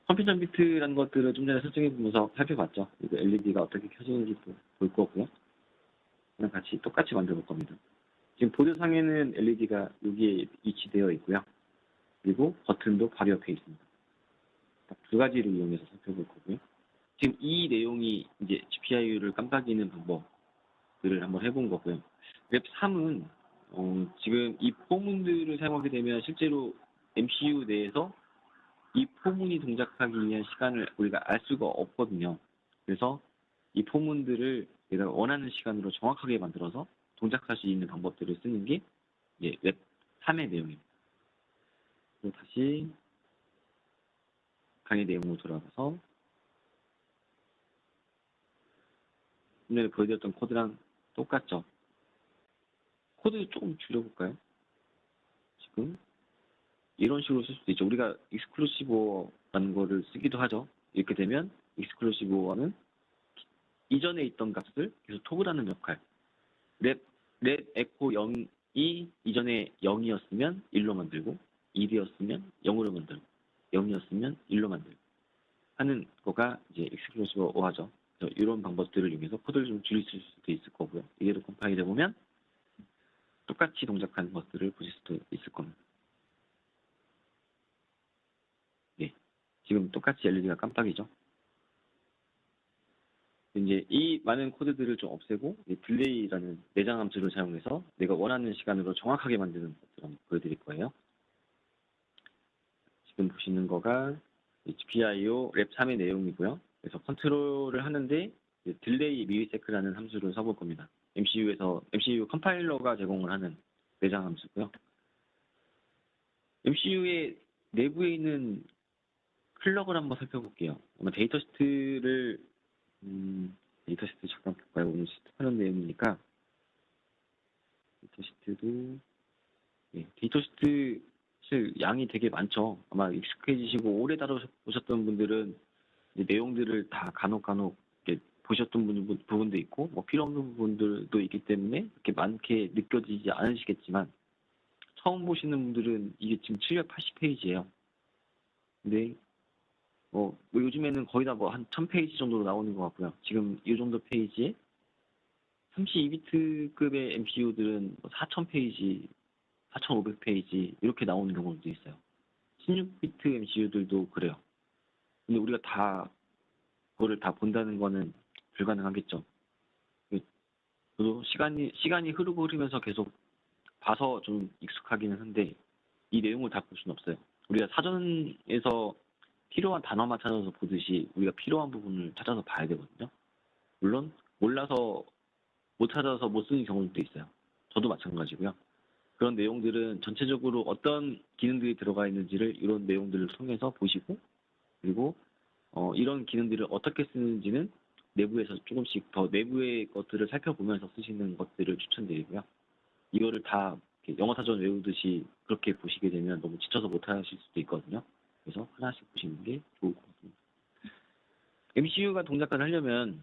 컴퓨터 비트라는 것들을 좀 전에 설정해 보면서 살펴봤죠. 그리고 LED가 어떻게 켜지는지 볼 거고요. 그냥 같이 똑같이 만들어 볼 겁니다. 지금 보드상에는 LED가 여기에 위치되어 있고요. 그리고 버튼도 바로 옆에 있습니다. 딱 두 가지를 이용해서 살펴볼 거고요. 지금 이 내용이 이제 GPIO를 깜빡이는 방법들을 한번 해본 거고요. 웹 3은 지금 이 포문들을 사용하게 되면 실제로 MCU 내에서 이 포문이 동작하기 위한 시간을 우리가 알 수가 없거든요. 그래서 이 포문들을 내가 원하는 시간으로 정확하게 만들어서 동작할 수 있는 방법들을 쓰는 게 이제 웹 3의 내용입니다. 그리고 다시 강의 내용으로 돌아가서 오늘 보여드렸던 코드랑 똑같죠. 코드 조금 줄여볼까요? 지금 이런 식으로 쓸 수도 있죠. 우리가 익스클루시브어라는 거를 쓰기도 하죠. 이렇게 되면 익스클루시브어는 이전에 있던 값을 계속 토글하는 역할. 렛 에코 0이 이전에 0이었으면 1로 만들고 1이었으면 0으로 만들고 0이었으면 1로 만들고 하는 거가 이제 익스클루시브어하죠. 이런 방법들을 이용해서 코드를 좀 줄일 수도 있을 거고요. 이대로 컴파일해 보면 똑같이 동작하는 것들을 보실 수도 있을 겁니다. 네, 지금 똑같이 LED가 깜빡이죠. 이제 이 많은 코드들을 좀 없애고 딜레이라는 내장 함수를 사용해서 내가 원하는 시간으로 정확하게 만드는 것들을 한번 보여드릴 거예요. 지금 보시는 거가 GPIO 랩 3의 내용이고요. 그래서 컨트롤을 하는데 딜레이 미리세크라는 함수를 써볼 겁니다. MCU 컴파일러가 제공을 하는 내장 함수고요. MCU의 내부에 있는 클럭을 한번 살펴볼게요. 아마 데이터 시트를 데이터 시트 잠깐 볼까요? 오늘 시트 하는 내용이니까 데이터 시트도 데이터 시트 사실 양이 되게 많죠. 아마 익숙해지시고 오래 다뤄보셨던 분들은 내용들을 다 간혹 이렇게 보셨던 부분도 있고 뭐 필요 없는 부분들도 있기 때문에 그렇게 많게 느껴지지 않으시겠지만 처음 보시는 분들은 이게 지금 780페이지예요. 근데 뭐 요즘에는 거의 다 뭐 한 1000페이지 정도로 나오는 것 같고요. 지금 이 정도 페이지에 32비트급의 MCU들은 4000페이지, 4500페이지 이렇게 나오는 경우도 있어요. 16비트 MCU들도 그래요. 근데 우리가 다 그거를 다 본다는 거는 불가능하겠죠. 저도 시간이 흐르면서 계속 봐서 좀 익숙하기는 한데 이 내용을 다 볼 수는 없어요. 우리가 사전에서 필요한 단어만 찾아서 보듯이 우리가 필요한 부분을 찾아서 봐야 되거든요. 물론 몰라서 못 찾아서 못 쓰는 경우도 있어요. 저도 마찬가지고요. 그런 내용들은 전체적으로 어떤 기능들이 들어가 있는지를 이런 내용들을 통해서 보시고 그리고 이런 기능들을 어떻게 쓰는지는 내부에서 조금씩 더 내부의 것들을 살펴보면서 쓰시는 것들을 추천드리고요. 이거를 다 영어 사전 외우듯이 그렇게 보시게 되면 너무 지쳐서 못 하실 수도 있거든요. 그래서 하나씩 보시는 게 좋을 것 같습니다. MCU가 동작을 하려면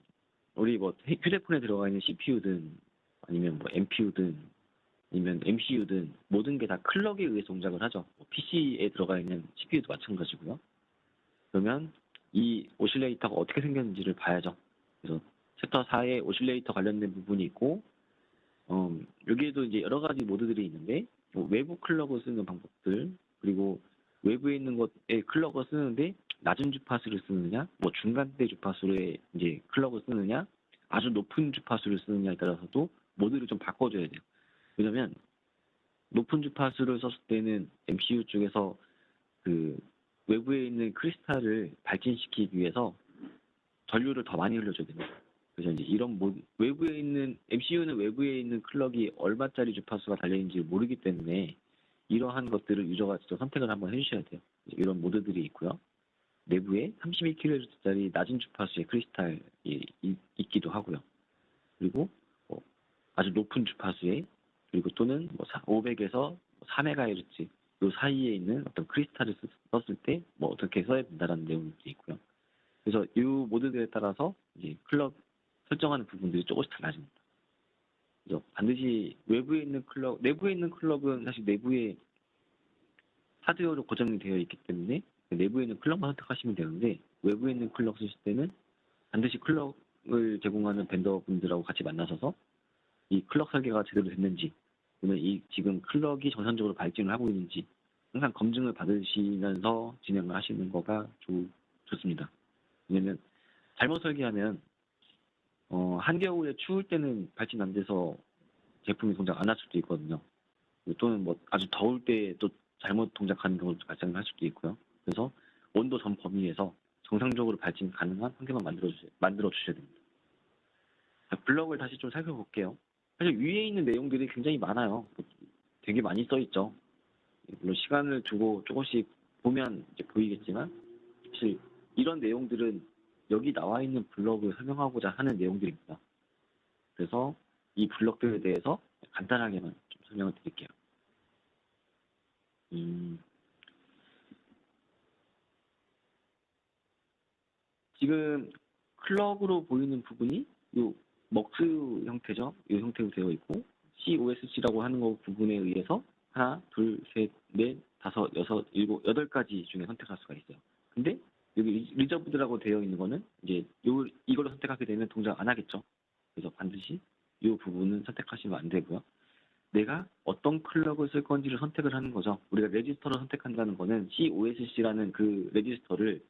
우리 뭐 휴대폰에 들어가 있는 CPU든 아니면 뭐 MPU든 아니면 MCU든 모든 게 다 클럭에 의해서 동작을 하죠. PC에 들어가 있는 CPU도 마찬가지고요. 그러면 이 오실레이터가 어떻게 생겼는지를 봐야죠. 그래서 챕터 4에 오실레이터 관련된 부분이 있고 여기에도 이제 여러 가지 모드들이 있는데 외부 클럭을 쓰는 방법들 그리고 외부에 있는 것에 클럭을 쓰는데 낮은 주파수를 쓰느냐, 뭐 중간대 주파수의 이제 클럭을 쓰느냐, 아주 높은 주파수를 쓰느냐에 따라서도 모드를 좀 바꿔줘야 돼요. 왜냐면 높은 주파수를 썼을 때는 MCU 쪽에서 그 외부에 있는 크리스탈을 발진시키기 위해서 전류를 더 많이 흘려줘야 됩니다. 그래서 이제 이런 외부에 있는 MCU는 외부에 있는 클럭이 얼마짜리 주파수가 달려있는지 모르기 때문에 이러한 것들을 유저가 직접 선택을 한번 해주셔야 돼요. 이런 모드들이 있고요. 내부에 32kHz짜리 낮은 주파수의 크리스탈이 있기도 하고요. 그리고 아주 높은 주파수의 그리고 또는 500에서 4MHz 이 사이에 있는 어떤 크리스탈을 썼을 때 어떻게 써야 된다는 내용도 있고요. 그래서 이 모드들에 따라서 이제 클럭 설정하는 부분들이 조금씩 달라집니다. 그래서 반드시 외부에 있는 클럭, 내부에 있는 클럭은 사실 내부에 하드웨어로 고정이 되어 있기 때문에 내부에 있는 클럭만 선택하시면 되는데 외부에 있는 클럭 쓰실 때는 반드시 클럭을 제공하는 벤더분들하고 같이 만나셔서 이 클럭 설계가 제대로 됐는지, 또는 이 지금 클럭이 정상적으로 발진을 하고 있는지 항상 검증을 받으시면서 진행을 하시는 거가 좋습니다. 왜냐면 잘못 설계하면 한겨울에 추울 때는 발진 안 돼서 제품이 동작 안 할 수도 있거든요. 또는 뭐 아주 더울 때 또 잘못 동작하는 경우도 발생할 수도 있고요. 그래서 온도 전 범위에서 정상적으로 발진 가능한 환경을 만들어 주셔야 됩니다. 자, 블럭을 다시 좀 살펴볼게요. 사실 위에 있는 내용들이 굉장히 많아요. 되게 많이 써 있죠. 물론 시간을 두고 조금씩 보면 이제 보이겠지만, 사실 이런 내용들은 여기 나와 있는 블럭을 설명하고자 하는 내용들입니다. 그래서 이 블럭들에 대해서 간단하게만 좀 설명을 드릴게요. 지금 클럭으로 보이는 부분이 이 먹스 형태죠. 이 형태로 되어 있고, COSC라고 하는 거 부분에 의해서 하나, 둘, 셋, 넷, 다섯, 여섯, 일곱, 8가지 중에 선택할 수가 있어요. 근데 여기 리저브드라고 되어 있는 거는 이제 이걸로 선택하게 되면 동작 안 하겠죠. 그래서 반드시 이 부분은 선택하시면 안 되고요. 내가 어떤 클럭을 쓸 건지를 선택을 하는 거죠. 우리가 레지스터를 선택한다는 거는 COSC라는 그 레지스터를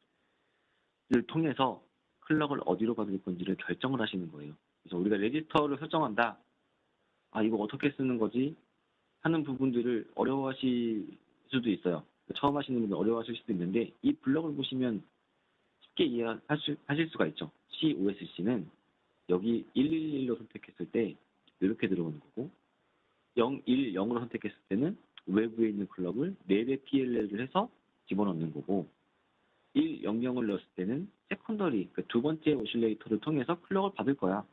통해서 클럭을 어디로 받을 건지를 결정을 하시는 거예요. 그래서 우리가 레지스터를 설정한다. 아, 이거 어떻게 쓰는 거지? 하는 부분들을 어려워하실 수도 있어요. 처음 하시는 분들 어려워하실 수도 있는데, 이 블럭을 보시면 쉽게 이해하실 수가 있죠. COSC는 여기 111로 선택했을 때 이렇게 들어오는 거고, 010으로 선택했을 때는 외부에 있는 클럭을 4배 PLL을 해서 집어넣는 거고, 100을 넣었을 때는 세컨더리, 그 두 번째 오실레이터를 통해서 클럭을 받을 거야.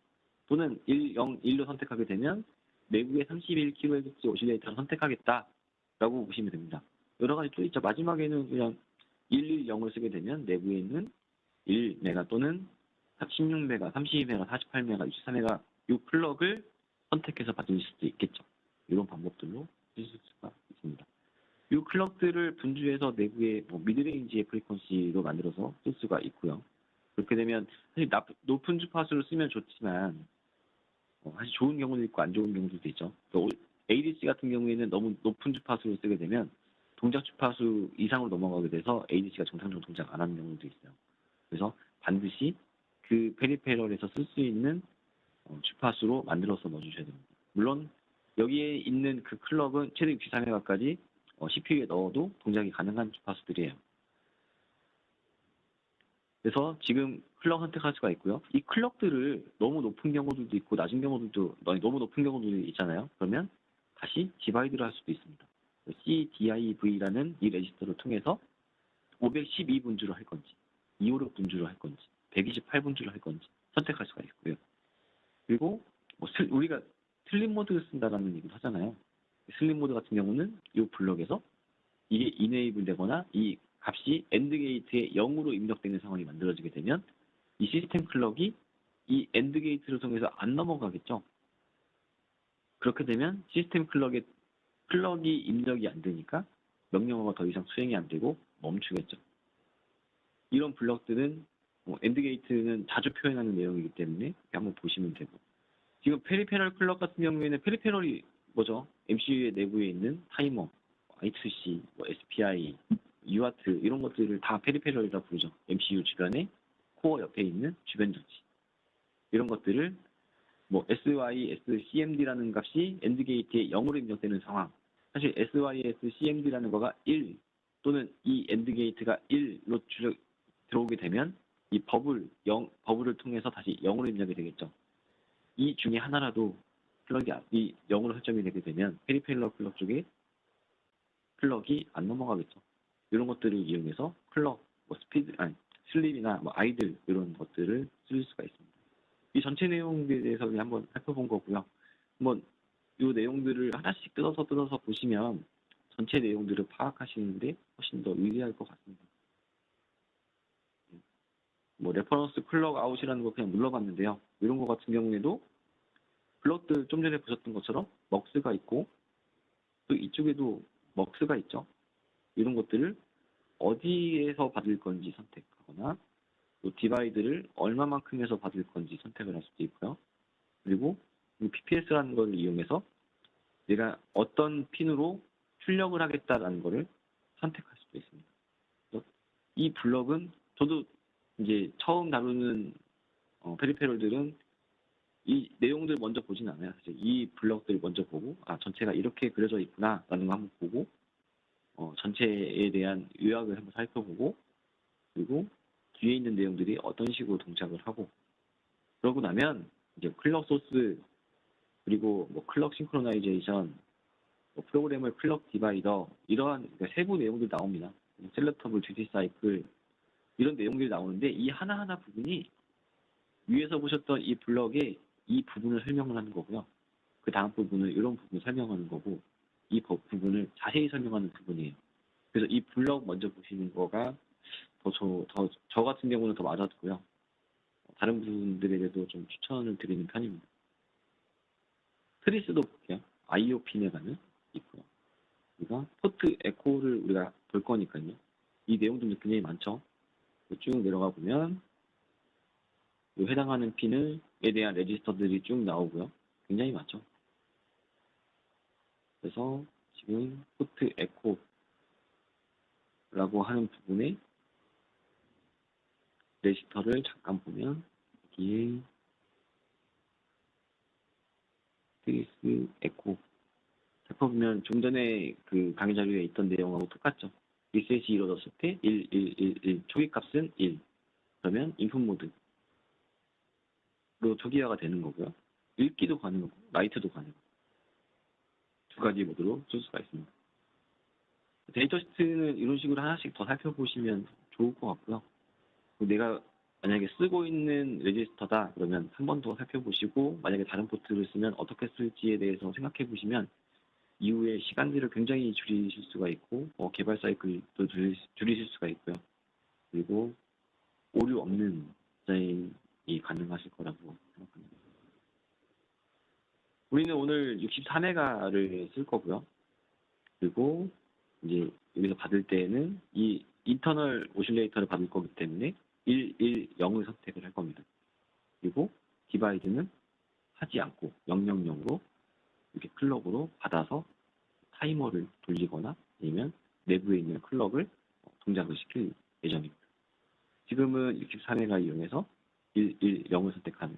또는 101로 선택하게 되면 내부의 31kHz 오실레이터를 선택하겠다라고 보시면 됩니다. 여러 가지 또 있죠. 마지막에는 그냥 110을 쓰게 되면 내부에 있는 1메가 또는 16메가, 32메가, 48메가, 63메가 이 클럭을 선택해서 받을 수도 있겠죠. 이런 방법들로 쓰실 수가 있습니다. 이 클럭들을 분주해서 내부에 미드레인지의 프리퀀시로 만들어서 쓸 수가 있고요. 그렇게 되면 사실 높은 주파수를 쓰면 좋지만 사실 좋은 경우도 있고 안 좋은 경우도 있죠. ADC 같은 경우에는 너무 높은 주파수를 쓰게 되면 동작 주파수 이상으로 넘어가게 돼서 ADC가 정상적으로 동작 안 하는 경우도 있어요. 그래서 반드시 그 페리페럴에서 쓸 수 있는 주파수로 만들어서 넣어주셔야 됩니다. 물론 여기에 있는 그 클럭은 최대 63메가까지 CPU에 넣어도 동작이 가능한 주파수들이에요. 그래서 지금 클럭 선택할 수가 있고요. 이 클럭들을 너무 높은 경우들도 있고 낮은 경우들도, 너무 높은 경우들도 있잖아요. 그러면 다시 디바이드를 할 수도 있습니다. CDIV라는 이 레지스터를 통해서 512분주를 할 건지, 256분주를 할 건지, 128분주를 할 건지 선택할 수가 있고요. 그리고 우리가 슬립 모드를 쓴다라는 얘기를 하잖아요. 슬립 모드 같은 경우는 이 블럭에서 이게 이네이블 되거나 이 값이 엔드 게이트에 0으로 입력되는 상황이 만들어지게 되면 이 시스템 클럭이 이 엔드 게이트를 통해서 안 넘어가겠죠. 그렇게 되면 시스템 클럭이 입력이 안 되니까 명령어가 더 이상 수행이 안 되고 멈추겠죠. 이런 블럭들은 엔드 게이트는 자주 표현하는 내용이기 때문에 한번 보시면 되고, 지금 페리페럴 클럭 같은 경우에는 페리페럴이 뭐죠? MCU의 내부에 있는 타이머, I2C, SPI, UART 이런 것들을 다 페리페럴이라고 부르죠. MCU 주변에 코어 옆에 있는 주변 장치 이런 것들을 SYSCMD라는 값이 엔드 게이트에 0으로 입력되는 상황. 사실 SYSCMD라는 거가 1 또는 이 엔드 게이트가 1로 들어오게 되면 이 버블을 통해서 다시 0으로 입력이 되겠죠. 이 중에 하나라도 이 0으로 설정이 되게 되면 페리페럴 클럭 쪽에 클럭이 안 넘어가겠죠. 이런 것들을 이용해서 클럭, 슬립이나 아이들 이런 것들을 쓸 수가 있습니다. 이 전체 내용에 대해서 한번 살펴본 거고요. 한번 이 내용들을 하나씩 뜯어서 보시면 전체 내용들을 파악하시는데 훨씬 더 유리할 것 같습니다. 레퍼런스 클럭 아웃이라는 거 그냥 눌러봤는데요. 이런 거 같은 경우에도 블럭들 좀 전에 보셨던 것처럼 먹스가 있고 또 이쪽에도 먹스가 있죠. 이런 것들을 어디에서 받을 건지 선택하거나 또 디바이드를 얼마만큼 해서 받을 건지 선택을 할 수도 있고요. 그리고 이 PPS라는 걸 이용해서 내가 어떤 핀으로 출력을 하겠다라는 거를 선택할 수도 있습니다. 그래서 이 블럭은 저도 이제 처음 다루는 페리페럴들은 이 내용들 먼저 보진 않아요. 사실 이 블럭들 먼저 보고 전체가 이렇게 그려져 있구나라는 거 한번 보고 전체에 대한 요약을 한번 살펴보고 그리고 뒤에 있는 내용들이 어떤 식으로 동작을 하고 그러고 나면 이제 클럭 소스 그리고 뭐 클럭 싱크로나이제이션 뭐 프로그래머 클럭 디바이더 이러한 그러니까 세부 내용들이 나옵니다. 셀렉터블 듀티 사이클 이런 내용들이 나오는데 이 하나하나 부분이 위에서 보셨던 이 블럭의 이 부분을 설명을 하는 거고요. 그 다음 부분은 이런 부분을 설명하는 거고 이 부분을 자세히 설명하는 부분이에요. 그래서 이 블럭 먼저 보시는 거가 저 같은 경우는 더 맞았고요. 다른 분들에게도 좀 추천을 드리는 편입니다. 트리스도 볼게요. IO 핀에 가면 있고요. 우리가 포트 에코를 우리가 볼 거니까요. 이 내용들도 굉장히 많죠. 쭉 내려가 보면 해당하는 핀에 대한 레지스터들이 쭉 나오고요. 굉장히 많죠. 그래서 지금 포트 에코라고 하는 부분에 레지스터를 잠깐 보면 여기에 트리스 에코 살펴보면 좀 전에 그 강의 자료에 있던 내용하고 똑같죠. 리셋이 이루어졌을 때 1, 1, 1, 1 초기 값은 1 그러면 인풋 모드로 초기화가 되는 거고요. 읽기도 가능하고 라이트도 가능하고 두 가지 모드로 쓸 수가 있습니다. 데이터 시트는 이런 식으로 하나씩 더 살펴보시면 좋을 것 같고요. 내가 만약에 쓰고 있는 레지스터다 그러면 한 번 더 살펴보시고 만약에 다른 포트를 쓰면 어떻게 쓸지에 대해서 생각해 보시면 이후에 시간들을 굉장히 줄이실 수가 있고 개발 사이클도 줄이실 수가 있고요. 그리고 오류 없는 디자인이 가능하실 거라고 생각합니다. 우리는 오늘 63메가를 쓸 거고요. 그리고 이제 여기서 받을 때에는 이 인터널 오실레이터를 받을 거기 때문에 110을 선택을 할 겁니다. 그리고 디바이드는 하지 않고 000으로 이렇게 클럭으로 받아서 타이머를 돌리거나 아니면 내부에 있는 클럭을 동작을 시킬 예정입니다. 지금은 63메가 이용해서 110을 선택하는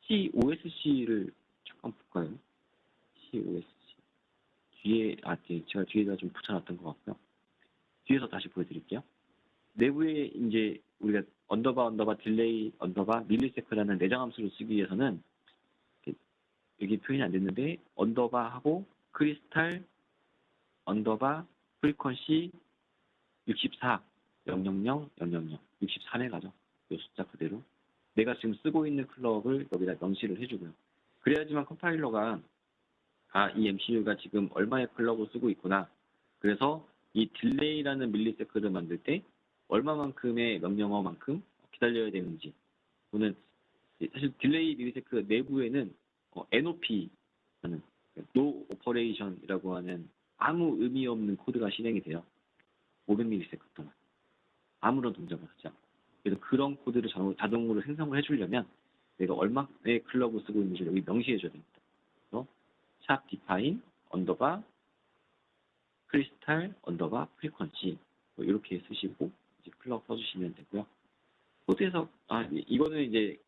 COSC를 잠깐 볼까요? COSC 뒤에 제가 뒤에다 좀 붙여놨던 것 같고요. 뒤에서 다시 보여드릴게요. 내부에 이제 우리가 언더바 딜레이 언더바 밀리세크라는 내장 함수를 쓰기 위해서는 여기 표현이 안 됐는데 언더바하고 크리스탈 언더바 프리퀀시 64 000 000 64메가죠. 이 숫자 그대로 내가 지금 쓰고 있는 클럭을 여기다 명시를 해주고요. 그래야지만 컴파일러가 이 MCU가 지금 얼마의 클럭을 쓰고 있구나. 그래서 이 딜레이라는 밀리세크를 만들 때 얼마만큼의 명령어만큼 기다려야 되는지 또는 사실 딜레이 밀리세크 내부에는 NOP라는 No Operation이라고 하는 아무 의미 없는 코드가 실행이 돼요. 500ms 동안 아무런 동작을 하지 않고 그래서 그런 코드를 자동으로 생성을 해주려면 내가 얼마의 클럭을 쓰고 있는지 여기 명시해줘야 됩니다. 그래서 샵 디파인 언더바 크리스탈 언더바 프리퀀시 이렇게 쓰시고 이제 클럭 써주시면 되고요. 코드에서 이거는 이제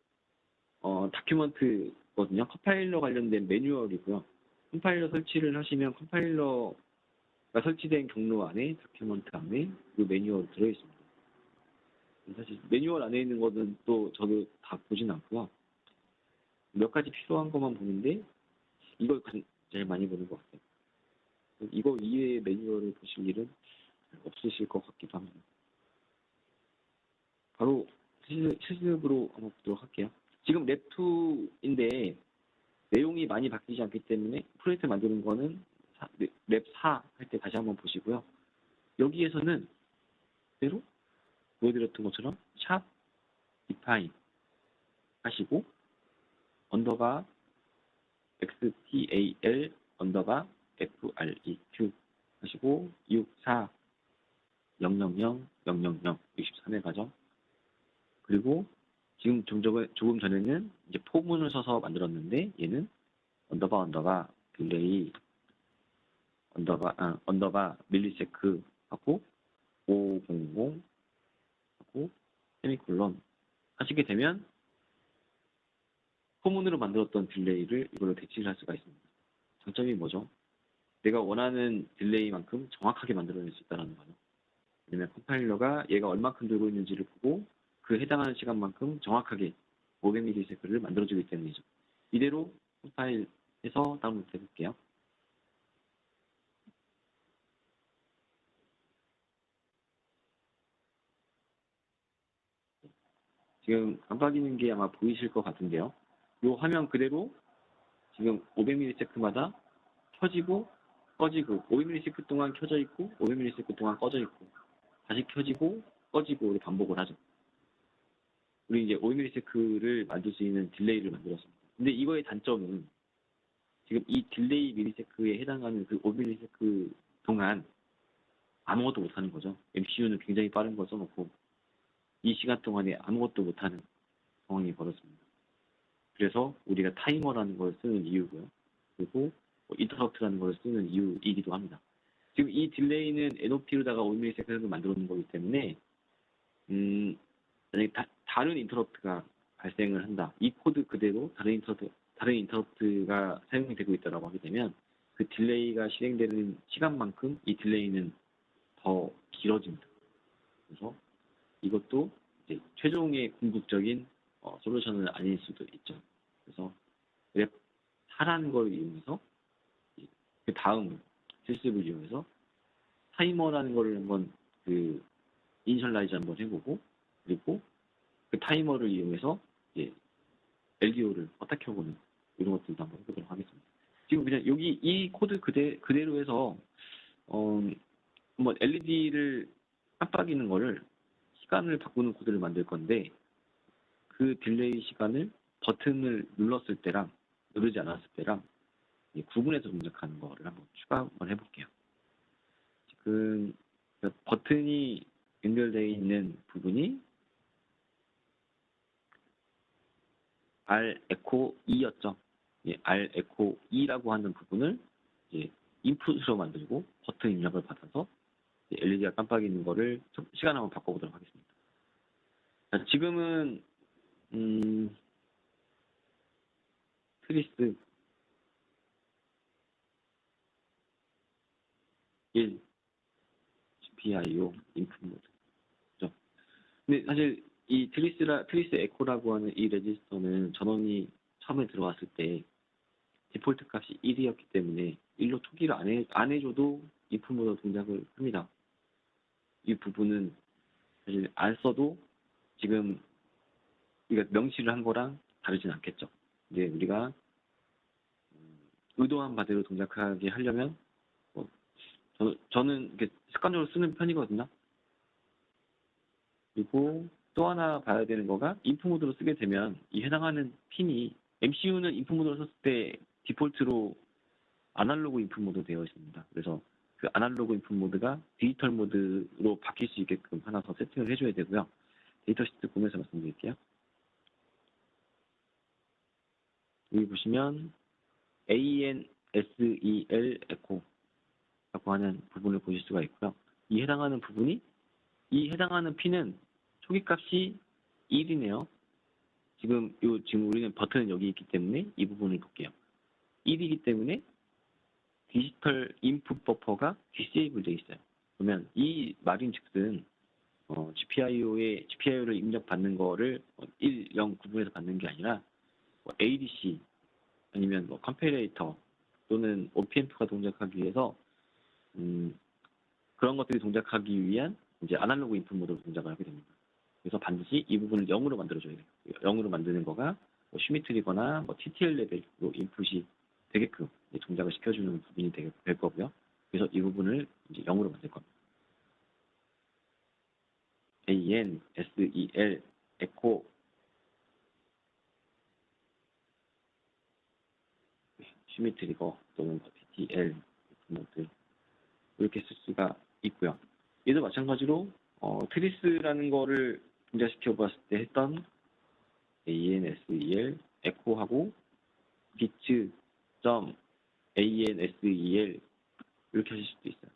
다큐먼트거든요. 컴파일러 관련된 매뉴얼이고요. 컴파일러 설치를 하시면 컴파일러가 설치된 경로 안에 다큐먼트 안에 그 매뉴얼이 들어있습니다. 사실 매뉴얼 안에 있는 거는 또 저도 다 보진 않고요. 몇 가지 필요한 것만 보는데 이걸 제일 많이 보는 것 같아요. 이거 이외의 매뉴얼을 보실 일은 없으실 것 같기도 합니다. 바로 실습으로 한번 보도록 할게요. 지금 랩2인데 내용이 많이 바뀌지 않기 때문에 프로젝트 만드는 거는 랩4 할 때 다시 한번 보시고요. 여기에서는 그대로 보여드렸던 것처럼 샵 디파인 하시고 언더바 xtal 언더바 freq 하시고 64 000 000 63회가죠. 그리고 지금 조금 전에는 이제 포문을 써서 만들었는데 얘는 언더바 딜레이 언더바 밀리세크 하고 500 하고 세미콜론 하시게 되면 포문으로 만들었던 딜레이를 이걸로 대치를 할 수가 있습니다. 장점이 뭐죠? 내가 원하는 딜레이만큼 정확하게 만들어낼 수 있다는 거죠. 왜냐면 컴파일러가 얘가 얼마큼 들고 있는지를 보고 그 해당하는 시간만큼 정확하게 500ms를 만들어주기 때문이죠. 이대로 컴파일해서 다운로드 해볼게요. 지금 깜빡이는 게 아마 보이실 것 같은데요. 이 화면 그대로 지금 500ms마다 켜지고 꺼지고 500ms 동안 켜져 있고 500ms 동안 꺼져 있고 다시 켜지고 꺼지고 반복을 하죠. 우리 이제 500ms를 만들 수 있는 딜레이를 만들었습니다. 근데 이거의 단점은 지금 이 딜레이 밀리세크에 해당하는 그 500ms 동안 아무것도 못하는 거죠. MCU는 굉장히 빠른 걸 써놓고 이 시간 동안에 아무것도 못하는 상황이 벌어집니다. 그래서 우리가 타이머라는 걸 쓰는 이유고요. 그리고 인터럽트라는 걸 쓰는 이유이기도 합니다. 지금 이 딜레이는 NOP로다가 5ms를 만들어 놓은 거기 때문에 만약에 다른 인터럽트가 발생을 한다. 이 코드 그대로 다른 인터럽트가 사용이 되고 있다고 하게 되면 그 딜레이가 실행되는 시간만큼 이 딜레이는 더 길어집니다. 그래서 이것도 이제 최종의 궁극적인 솔루션은 아닐 수도 있죠. 그래서 랩 4라는 걸 이용해서 그 다음 실습을 이용해서 타이머라는 거를 한번 그 이니셜라이즈 한번 해보고 그리고 그 타이머를 이용해서 이제 LDO를 어떻게 해보는 이런 것들도 한번 해보도록 하겠습니다. 지금 그냥 여기 이 코드 그대로 해서 한번 LED를 깜빡이는 거를 시간을 바꾸는 코드를 만들 건데 그 딜레이 시간을 버튼을 눌렀을 때랑 누르지 않았을 때랑 구분해서 동작하는 거를 한번 추가 한번 해볼게요. 지금 버튼이 연결되어 있는 부분이 R 에코 E였죠. R 에코 E라고 하는 부분을 이제 인풋으로 만들고 버튼 입력을 받아서 LED가 깜빡이는 거를 시간 한번 바꿔보도록 하겠습니다. 자, 지금은 트리스 1 GPIO 인풋 모드. 근데 사실 이 트리스 에코라고 하는 이 레지스터는 전원이 처음에 들어왔을 때 디폴트 값이 1이었기 때문에 1로 초기를 안 해줘도 인풋 모드 동작을 합니다. 이 부분은 사실 안 써도 지금 우리가 명시를 한 거랑 다르진 않겠죠. 근데 우리가 의도한 바대로 동작하게 하려면 저는 이렇게 습관적으로 쓰는 편이거든요. 그리고 또 하나 봐야 되는 거가 인풋 모드로 쓰게 되면 이 해당하는 핀이 MCU는 인풋 모드로 썼을 때 디폴트로 아날로그 인풋 모드 되어 있습니다. 그래서 그 아날로그 인풋 모드가 디지털 모드로 바뀔 수 있게끔 하나 더 세팅을 해줘야 되고요. 데이터 시트 보면서 말씀드릴게요. 여기 보시면 ANSEL 에코라고 하는 부분을 보실 수가 있고요. 이 해당하는 핀은 초기 값이 1이네요. 지금 우리는 버튼은 여기 있기 때문에 이 부분을 볼게요. 1이기 때문에 디지털 인풋 버퍼가 디세이블 되어 있어요. 그러면 이 말인즉슨 GPIO를 입력받는 거를 1, 0 구분해서 받는 게 아니라 ADC 아니면 컴패레이터 또는 OPMP가 동작하기 위해서 그런 것들이 동작하기 위한 이제 아날로그 인풋 모드로 동작을 하게 됩니다. 그래서 반드시 이 부분을 0으로 만들어줘야 돼요. 0으로 만드는 거가 슈미트리거나 TTL 레벨로 인풋이 되게끔 동작을 시켜주는 부분이 될 거고요. 그래서 이 부분을 이제 0으로 만들 겁니다. ANSEL 에코 슈미트리거 또는 TTL 모드 이렇게 쓸 수가 있고요. 얘도 마찬가지로 트리스라는 거를 분자시켜 봤을 때 했던 ANSEL 에코하고 비츠 점 ANSEL 이렇게 하실 수도 있어요.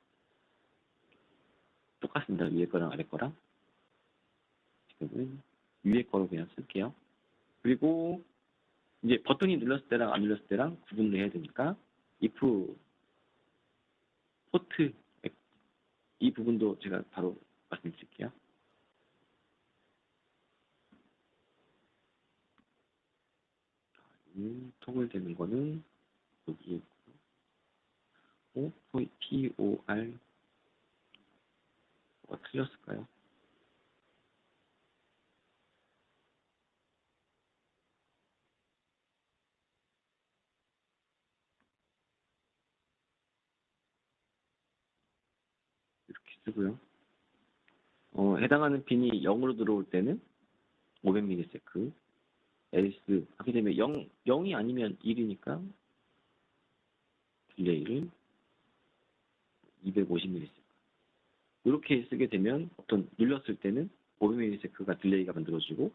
똑같습니다. 위에 거랑 아래 거랑. 지금은 위에 거로 그냥 쓸게요. 그리고 이제 버튼이 눌렀을 때랑 안 눌렀을 때랑 구분을 해야 되니까 if 포트 이 부분도 제가 바로 말씀드릴게요. 토글 되는 거는 여기에 있고 POR 틀렸을까요? 이렇게 쓰고요. 해당하는 핀이 0으로 들어올 때는 500ms, else 하게 되면 0이 아니면 1이니까 딜레이를 250ms 이렇게 쓰게 되면 어떤 눌렀을 때는 500ms가 딜레이가 만들어지고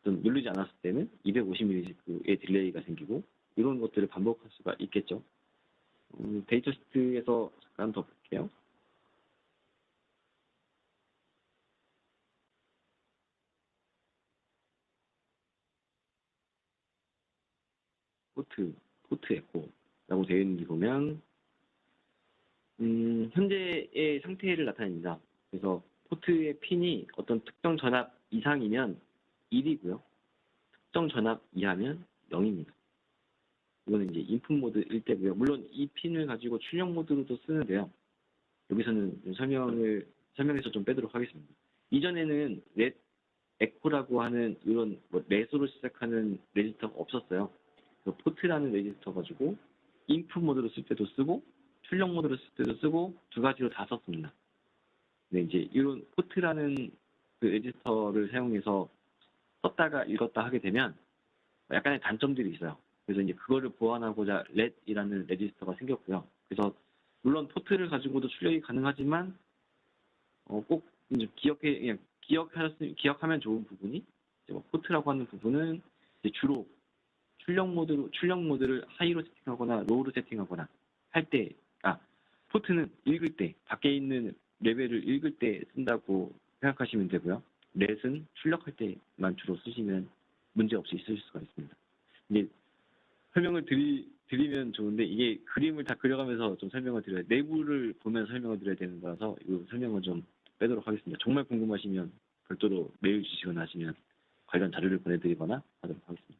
어떤 누르지 않았을 때는 250ms의 딜레이가 생기고 이런 것들을 반복할 수가 있겠죠. 데이터 시트에서 잠깐 더 볼게요. 포트 에코라고 되어 있는지 보면 현재의 상태를 나타냅니다. 그래서 포트의 핀이 어떤 특정 전압 이상이면 1이고요. 특정 전압 이하면 0입니다. 이거는 이제 인풋 모드일 때고요. 물론 이 핀을 가지고 출력 모드로도 쓰는데요. 여기서는 설명해서 좀 빼도록 하겠습니다. 이전에는 렛 에코라고 하는 이런 렛으로 시작하는 레지스터가 없었어요. 그래서 포트라는 레지스터 가지고 인풋 모드로 쓸 때도 쓰고 출력 모드로 쓸 때도 쓰고 두 가지로 다 썼습니다. 근데 이제 이런 포트라는 그 레지스터를 사용해서 썼다가 읽었다 하게 되면 약간의 단점들이 있어요. 그래서 이제 그거를 보완하고자 렛이라는 레지스터가 생겼고요. 그래서 물론 포트를 가지고도 출력이 가능하지만 꼭 이제 기억하면 좋은 부분이 이제 포트라고 하는 부분은 이제 주로 출력 모드를 하이로 세팅하거나 로우로 세팅하거나 할 때, 포트는 읽을 때 밖에 있는 레벨을 읽을 때 쓴다고 생각하시면 되고요. 렛은 출력할 때만 주로 쓰시면 문제 없이 쓸 수가 있습니다. 이제 설명을 드리면 좋은데 이게 그림을 다 그려가면서 좀 설명을 드려야 내부를 보면서 설명을 드려야 되는 거라서 이 설명을 좀 빼도록 하겠습니다. 정말 궁금하시면 별도로 메일 주시거나 하시면 관련 자료를 보내드리거나 하도록 하겠습니다.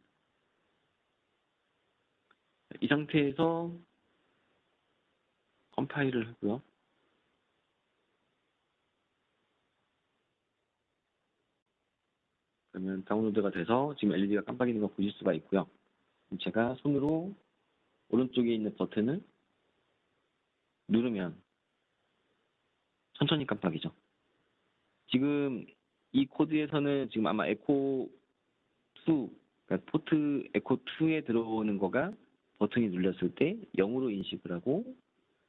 이 상태에서 컴파일을 하고요. 그러면 다운로드가 돼서 지금 LED가 깜빡이는 거 보실 수가 있고요. 제가 손으로 오른쪽에 있는 버튼을 누르면 천천히 깜빡이죠. 지금 이 코드에서는 지금 아마 에코 2, 그러니까 포트 에코 2에 들어오는 거가 버튼이 눌렸을 때 0으로 인식을 하고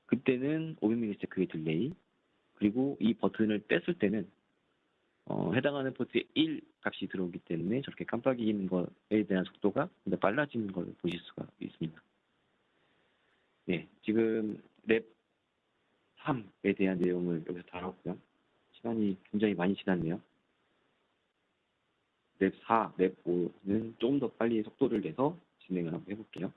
그때는 500ms의 딜레이 그리고 이 버튼을 뺐을 때는 해당하는 포트에 1 값이 들어오기 때문에 저렇게 깜빡이는 것에 대한 속도가 빨라지는 걸 보실 수가 있습니다. 네, 지금 랩 3에 대한 내용을 여기서 다뤘고요. 시간이 굉장히 많이 지났네요. 랩 4, 랩 5는 좀 더 빨리 속도를 내서 진행을 한번 해볼게요.